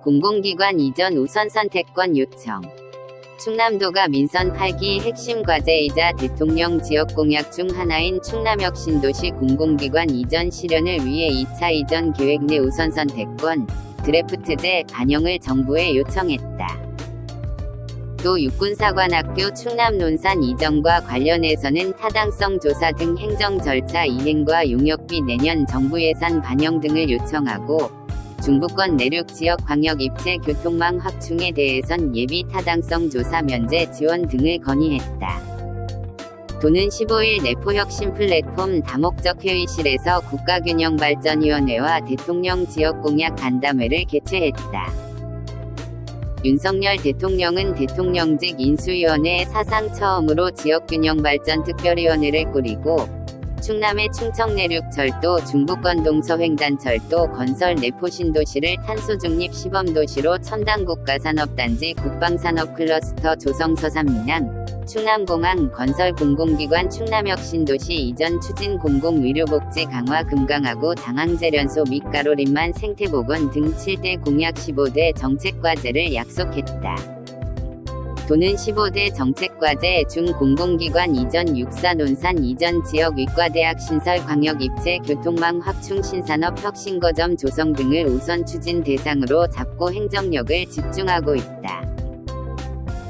공공기관 이전 우선 선택권 요청. 충남도가 민선 8기 핵심 과제이자 대통령 지역 공약 중 하나인 충남역 신도시 공공기관 이전 실현을 위해 2차 이전 계획 내 우선 선택권 드래프트제 반영을 정부에 요청했다. 또 육군사관학교 충남 논산 이전과 관련해서는 타당성 조사 등 행정 절차 이행과 용역비 내년 정부 예산 반영 등을 요청하고, 중부권 내륙 지역 광역 입체 교통망 확충에 대해선 예비 타당성 조사 면제 지원 등을 건의했다. 도는 15일 내포혁신 플랫폼 다목적 회의실에서 국가균형발전위원회와 대통령 지역공약 간담회를 개최했다. 윤석열 대통령은 대통령직 인수위원회 사상 처음으로 지역균형발전 특별위원회를 꾸리고, 충남의 충청내륙철도, 중부권 동서횡단철도 건설 내포신도시를 탄소중립 시범도시로 첨단국가산업단지 국방산업클러스터 조성 서산민항, 충남공항 건설 공공기관 충남역 신도시 이전 추진 공공의료복지 강화 금강하고 장항제련소 및 가로림만 생태복원 등 7대 공약 15대 정책과제를 약속했다. 도는 15대 정책과제 중 공공기관 이전 육사 논산 이전 지역 의과대학 신설 광역 입체 교통망 확충 신산업 혁신거점 조성 등을 우선 추진 대상으로 잡고 행정력을 집중하고 있다.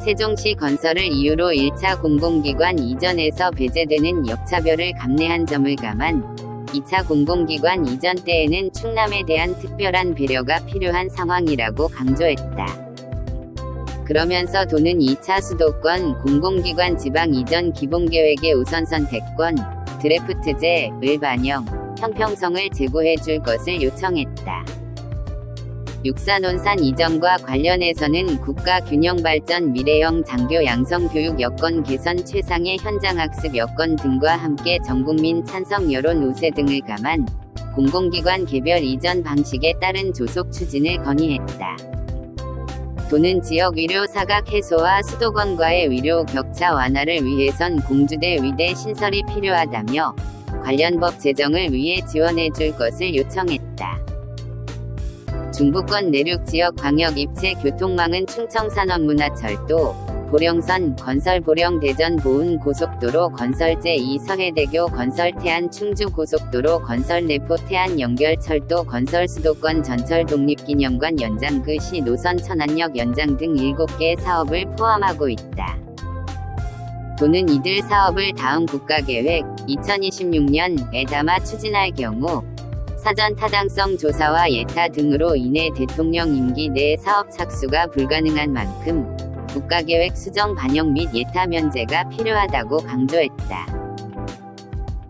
세종시 건설을 이유로 1차 공공기관 이전에서 배제되는 역차별을 감내한 점을 감안 2차 공공기관 이전 때에는 충남에 대한 특별한 배려가 필요한 상황이라고 강조했다. 그러면서 도는 2차 수도권 공공기관 지방 이전 기본계획의 우선 선택권 드래프트제를 반영, 형평성을 제고해 줄 것을 요청했다. 육사 논산 이전과 관련해서는 국가균형발전 미래형 장교 양성 교육 여건 개선 최상의 현장학습 여건 등과 함께 전국민 찬성 여론 우세 등을 감안 공공기관 개별 이전 방식에 따른 조속 추진을 건의했다. 도는 지역 의료 사각 해소와 수도권과의 의료 격차 완화를 위해선 공주대 의대 신설이 필요하다며 관련 법 제정을 위해 지원해 줄 것을 요청했다. 중부권 내륙 지역 광역 입체 교통망은 충청산업문화철도, 보령선 건설 보령 대전 보은 고속도로 건설 제2 서해대교 건설 태안 충주 고속도로 건설 내포 태안 연결철도 건설 수도권 전철 독립기념관 연장 그 시 노선 천안역 연장 등 7개 사업을 포함하고 있다. 도는 이들 사업을 다음 국가계획 2026년에 담아 추진할 경우 사전 타당성 조사와 예타 등으로 인해 대통령 임기 내 사업 착수가 불가능한 만큼 국가계획 수정 반영 및 예타 면제가 필요하다고 강조했다.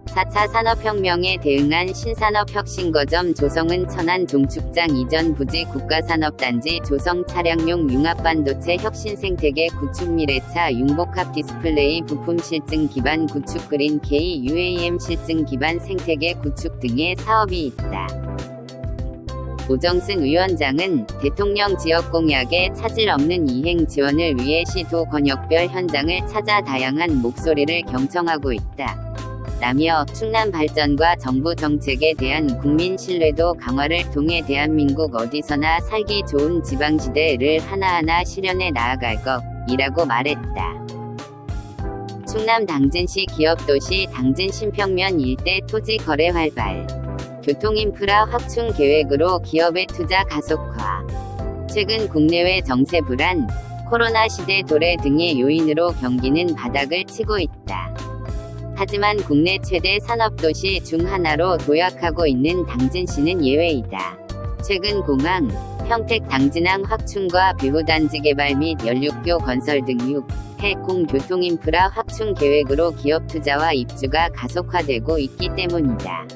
4차 산업혁명에 대응한 신산업혁신거점 조성은 천안 종축장 이전 부지 국가산업단지 조성 차량용 융합반도체 혁신생태계 구축 미래차 융복합 디스플레이 부품 실증 기반 구축 그린 K UAM 실증 기반 생태계 구축 등의 사업이 있다. 오정승 위원장은 대통령 지역 공약에 차질 없는 이행 지원을 위해 시도 권역별 현장을 찾아 다양한 목소리를 경청하고 있다. 라며 충남 발전과 정부 정책에 대한 국민 신뢰도 강화를 통해 대한민국 어디서나 살기 좋은 지방시대를 하나하나 실현해 나아갈 것이라고 말했다. 충남 당진시 기업도시 당진 신평면 일대 토지 거래 활발. 교통인프라 확충 계획으로 기업의 투자 가속화. 최근 국내외 정세 불안, 코로나 시대 도래 등의 요인으로 경기는 바닥을 치고 있다. 하지만 국내 최대 산업도시 중 하나로 도약하고 있는 당진시는 예외이다. 최근 공항, 평택 당진항 확충과 배후단지 개발 및 연륙교 건설 등 6해 공교통인프라 확충 계획으로 기업 투자와 입주가 가속화되고 있기 때문이다.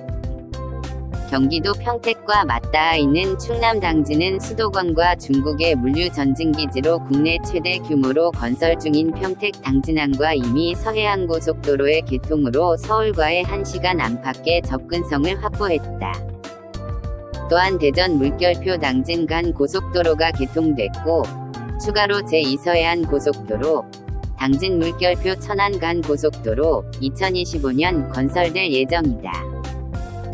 경기도 평택과 맞닿아 있는 충남 당진은 수도권과 중국의 물류 전진기지로 국내 최대 규모로 건설 중인 평택 당진항과 이미 서해안 고속도로의 개통으로 서울과의 1시간 안팎의 접근성을 확보했다. 또한 대전 물결표 당진 간 고속도로가 개통됐고, 추가로 제2서해안 고속도로, 당진 물결표 천안 간 고속도로 2025년 건설될 예정이다.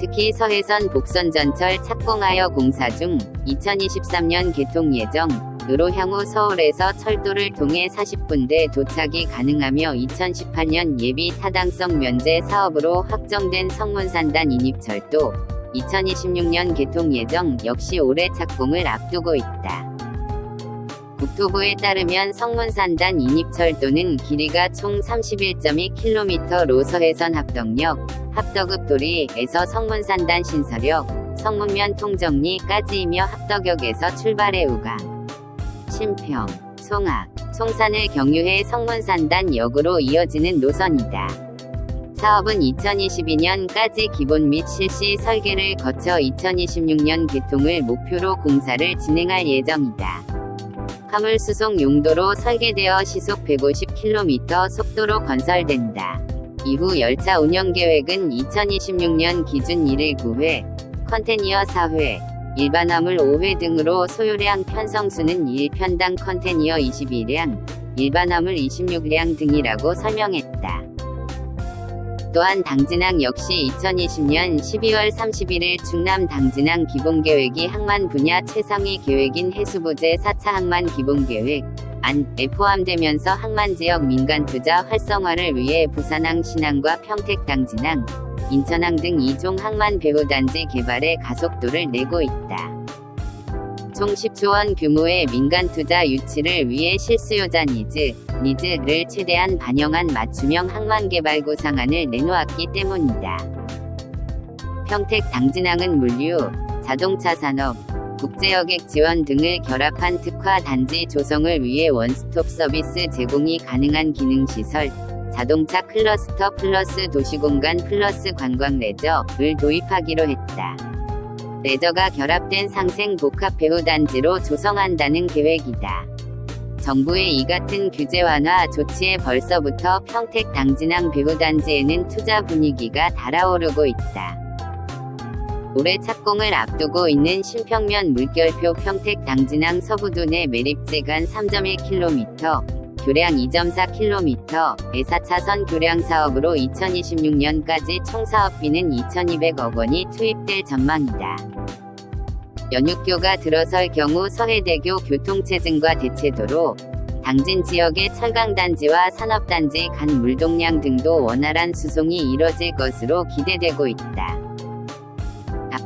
특히 서해선 복선전철 착공하여 공사 중 2023년 개통 예정으로 향후 서울에서 철도를 통해 40분대 도착이 가능하며 2018년 예비 타당성 면제 사업으로 확정된 성문산단 인입철도 2026년 개통 예정 역시 올해 착공을 앞두고 있다. 국토부에 따르면 성문산단 인입철도는 길이가 총 31.2km로 서해선 합덕읍도리에서 성문산단 신서역, 성문면 통정리까지이며 합덕역에서 출발해 우강, 신평, 송악, 송산을 경유해 성문산단역으로 이어지는 노선이다. 사업은 2022년까지 기본 및 실시 설계를 거쳐 2026년 개통을 목표로 공사를 진행할 예정이다. 화물 수송 용도로 설계되어 시속 150km 속도로 건설된다. 이후 열차 운영 계획은 2026년 기준 1일 9회, 컨테이너 4회, 일반 화물 5회 등으로 소요량 편성수는 1편당 컨테이너 22량, 일반 화물 26량 등이라고 설명했다. 또한 당진항 역시 2020년 12월 31일 충남 당진항 기본계획이 항만 분야 최상위 계획인 해수부제 4차 항만 기본계획 안에 포함되면서 항만지역 민간투자 활성화를 위해 부산항 신항과 평택 당진항, 인천항 등 2종 항만 배후단지 개발에 가속도를 내고 있다. 총 10조 원 규모의 민간투자 유치를 위해 실수요자 니즈를 최대한 반영한 맞춤형 항만개발 구상안을 내놓았기 때문이다. 평택 당진항은 물류, 자동차 산업, 국제여객 지원 등을 결합한 특화 단지 조성을 위해 원스톱 서비스 제공이 가능한 기능시설, 자동차 클러스터 플러스 도시공간 플러스 관광 레저를 도입하기로 했다. 레저가 결합된 상생 복합 배후단지로 조성한다는 계획이다. 정부의 이 같은 규제 완화 조치에 벌써부터 평택 당진항 배후단지에는 투자 분위기가 달아오르고 있다. 올해 착공을 앞두고 있는 신평면 물결표 평택 당진항 서부둔의 매립지 간 3.1km, 교량 2.4km의 4차선 교량 사업으로 2026년까지 총 사업비는 2,200억 원이 투입될 전망이다. 연육교가 들어설 경우 서해대교 교통체증과 대체도로, 당진 지역의 철강단지와 산업단지 간 물동량 등도 원활한 수송이 이뤄질 것으로 기대되고 있다.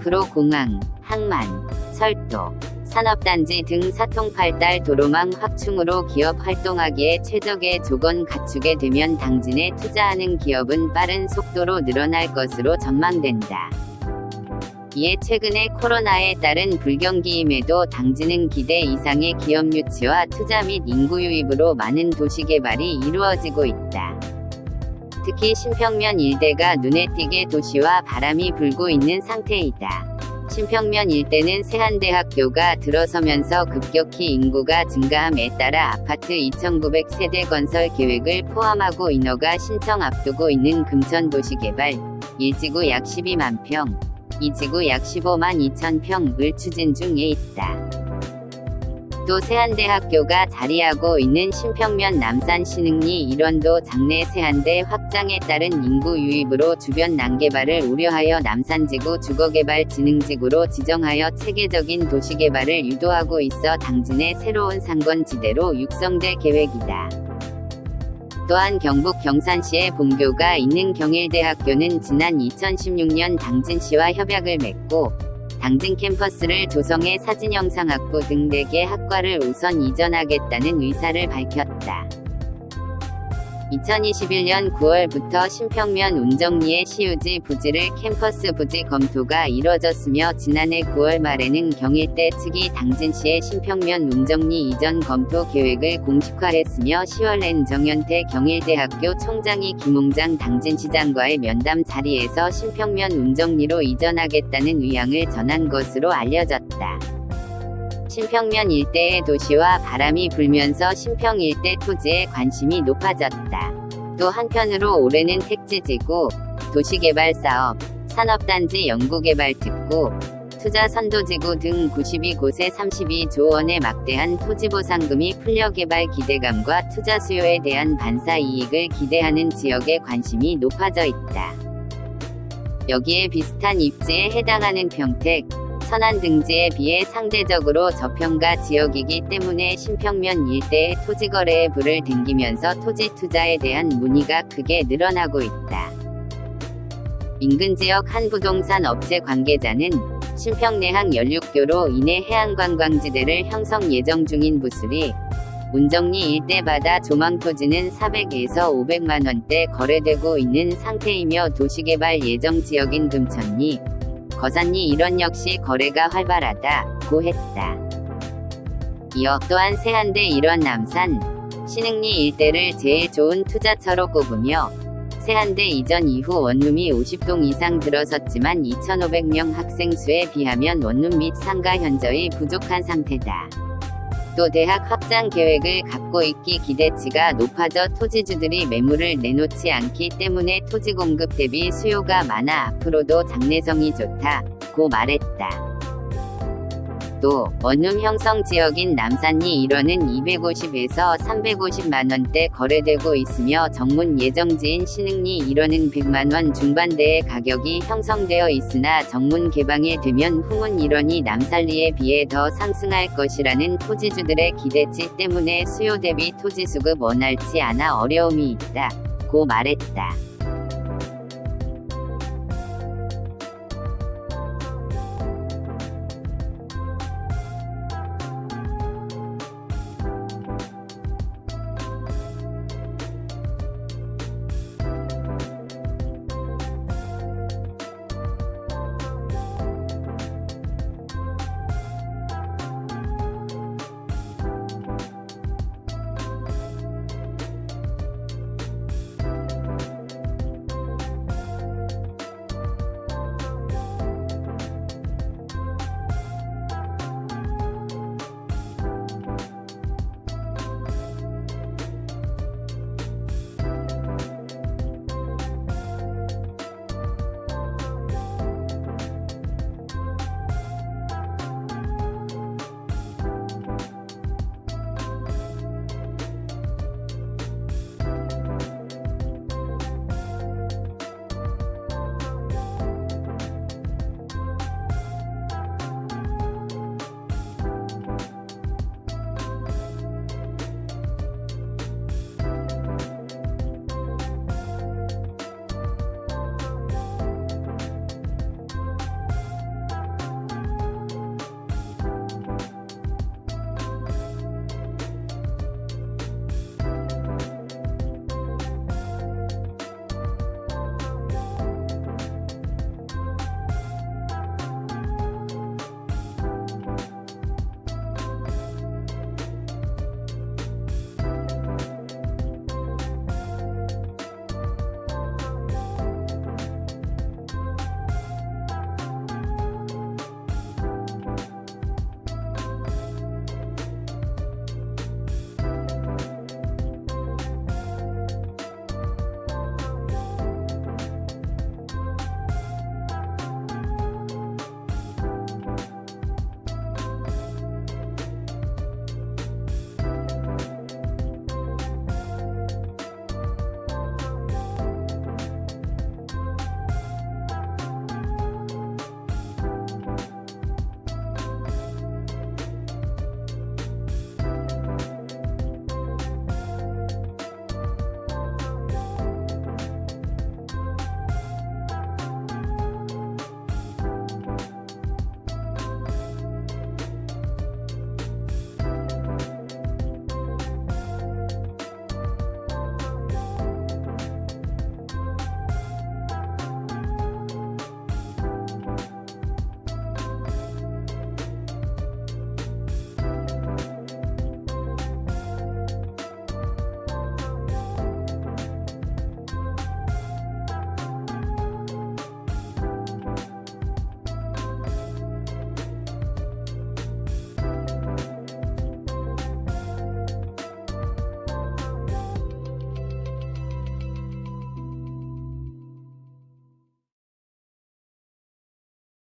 앞으로 공항, 항만, 철도, 산업단지 등 사통팔달 도로망 확충으로 기업 활동하기에 최적의 조건 갖추게 되면 당진에 투자하는 기업은 빠른 속도로 늘어날 것으로 전망된다. 이에 최근에 코로나에 따른 불경기임에도 당진은 기대 이상의 기업 유치와 투자 및 인구 유입으로 많은 도시개발이 이루어지고 있다. 특히 신평면 일대가 눈에 띄게 도시와 바람이 불고 있는 상태이다. 신평면 일대는 세한대학교가 들어서면서 급격히 인구가 증가함에 따라 아파트 2,900세대 건설 계획을 포함하고 인허가 신청 앞두고 있는 금천도시개발 1지구 약 12만 평, 2지구 약 15만 2천 평을 추진 중에 있다. 또 세한대학교가 자리하고 있는 신평면 남산 신흥리 일원도 장내 세한대 확장에 따른 인구 유입으로 주변 난개발을 우려하여 남산지구 주거개발진흥지구로 지정하여 체계적인 도시개발을 유도하고 있어 당진의 새로운 상권지대로 육성될 계획이다. 또한 경북 경산시에 본교가 있는 경일대학교는 지난 2016년 당진시와 협약을 맺고 당진 캠퍼스를 조성해 사진영상학부 등 4개 학과를 우선 이전하겠다는 의사를 밝혔다. 2021년 9월부터 신평면 운정리의 시유지 부지를 캠퍼스 부지 검토가 이뤄졌으며 지난해 9월 말에는 경일대 측이 당진시의 신평면 운정리 이전 검토 계획을 공식화했으며 10월엔 정연태 경일대학교 총장이 김홍장 당진시장과의 면담 자리에서 신평면 운정리로 이전하겠다는 의향을 전한 것으로 알려졌다. 신평면 일대의 도시와 바람이 불면서 신평 일대 토지에 관심이 높아졌다. 또 한편으로 올해는 택지지구, 도시개발사업, 산업단지 연구개발특구, 투자선도지구 등 92곳에 32조 원의 막대한 토지보상금이 풀려 개발 기대감과 투자 수요에 대한 반사이익을 기대하는 지역에 관심이 높아져 있다. 여기에 비슷한 입지에 해당하는 평택, 천안 등지에 비해 상대적으로 저평가 지역이기 때문에 신평면 일대의 토지거래에 불을 댕기면서 토지 투자에 대한 문의가 크게 늘어나고 있다. 인근 지역 한 부동산 업체 관계자는 신평내항 연륙교로 인해 해안관광지대를 형성 예정 중인 부수리, 문정리 일대 바다 조망토지는 400에서 500만원대 거래되고 있는 상태이며 도시개발 예정 지역인 금천리, 거산리 일원 역시 거래가 활발하다고 했다. 이어 또한 세한대 일원 남산, 신흥리 일대를 제일 좋은 투자처로 꼽으며 세한대 이전 이후 원룸이 50동 이상 들어섰지만 2,500명 학생 수에 비하면 원룸 및 상가 현저히 부족한 상태다. 또 대학 확장 계획을 갖고 있기 기대치가 높아져 토지주들이 매물을 내놓지 않기 때문에 토지 공급 대비 수요가 많아 앞으로도 장래성이 좋다고 말했다. 또 원룸 형성 지역인 남산리 1호는 250에서 350만원대 거래되고 있으며 정문 예정지인 신흥리 1호는 100만원 중반대의 가격이 형성되어 있으나 정문 개방이 되면 후문 1호이 남산리에 비해 더 상승할 것이라는 토지주들의 기대치 때문에 수요 대비 토지 수급 원활치 않아 어려움이 있다고 말했다.